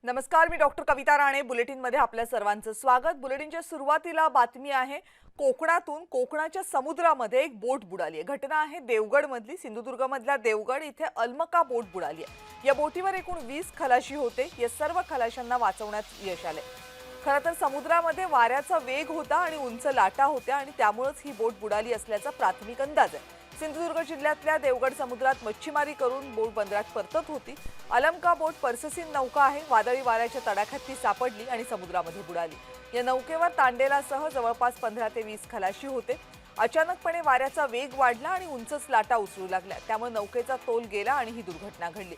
नमस्कार, मी डॉक्टर कविता राणे. बुलेटिनमध्ये आपल्या सर्वांचं स्वागत. बुलेटिनच्या सुरुवातीला बातमी आहे कोकणातून. कोकणाच्या समुद्रामध्ये एक बोट बुडाली आहे. घटना आहे देवगडमधली. सिंधुदुर्गमधल्या देवगड इथे अलमका बोट बुडाली आहे. या बोटीवर एकूण 20 खलाशी होते. या सर्व खलाशांना वाचवण्यात यश आले. खरं तर समुद्रामध्ये वाऱ्याचा वेग होता आणि उंच लाटा होत्या आणि त्यामुळेच ही बोट बुडाली असल्याचा प्राथमिक अंदाज आहे. सिंधुदुर्ग जिल्ह्यातल्या देवगड समुद्रात मच्छीमारी करून बोट बंदरात परतत होती. अलमका बोट पर्ससीन नौका आहे. वादळी वाऱ्याच्या तडाख्यात ती सापडली आणि समुद्रामध्ये बुडाली. या नौकेवर तांडेलासह जवळपास 15 ते 20 खलाशी होते. अचानकपणे वाऱ्याचा वेग वाढला आणि उंचच लाटा उसळू लागल्या. त्यामुळे नौकेचा तोल गेला आणि ही दुर्घटना घडली.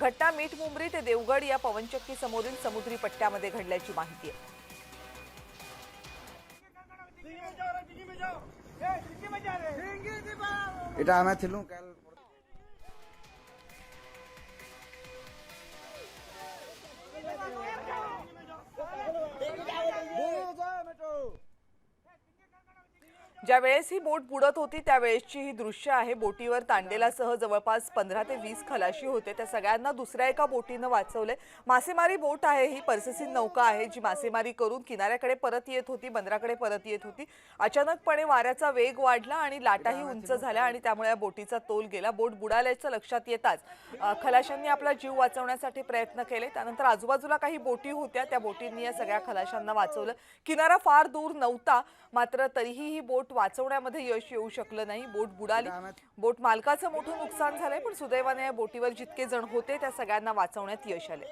घटना मीठमुंबरी ते देवगड या पवनचक्की समोरील समुद्री पट्ट्यामध्ये घडल्याची माहिती आहे. এটা আমি ছিলুম কাল ज्यावेळेस ही बोट बुडत होती त्यावेळेसची ही दृश्य आहे. बोटीवर तांडेलासह जवळपास 15 ते 20 खलाशी होते. त्या सगळ्यांना दुसऱ्या एका बोटीनं वाचवले. मासेमारी बोट आहे ही. पर्ससीन नौका आहे जी मासेमारी करून किनाऱ्याकडे परत येत होती, बंदराकडे परत येत होती. अचानकपणे वाऱ्याचा वेग वाढला आणि लाटाही उंच झाल्या आणि त्यामुळे या बोटीचा तोल गेला. बोट बुडाल्याचं लक्षात येताच खलाशांनी आपला जीव वाचवण्यासाठी प्रयत्न केले. त्यानंतर आजूबाजूला काही बोटी होत्या. त्या बोटींनी या सगळ्या खलाशांना वाचवलं. किनारा फार दूर नव्हता, मात्र तरीही ही बोट वाचवण्यामध्ये यश येऊ शकलं नाही. बोट बुडाली. बोट मालकाचं मोठं नुकसान झालंय, पण सुदैवाने या बोटीवर जितके जण होते त्या सगळ्यांना वाचवण्यात यश आले.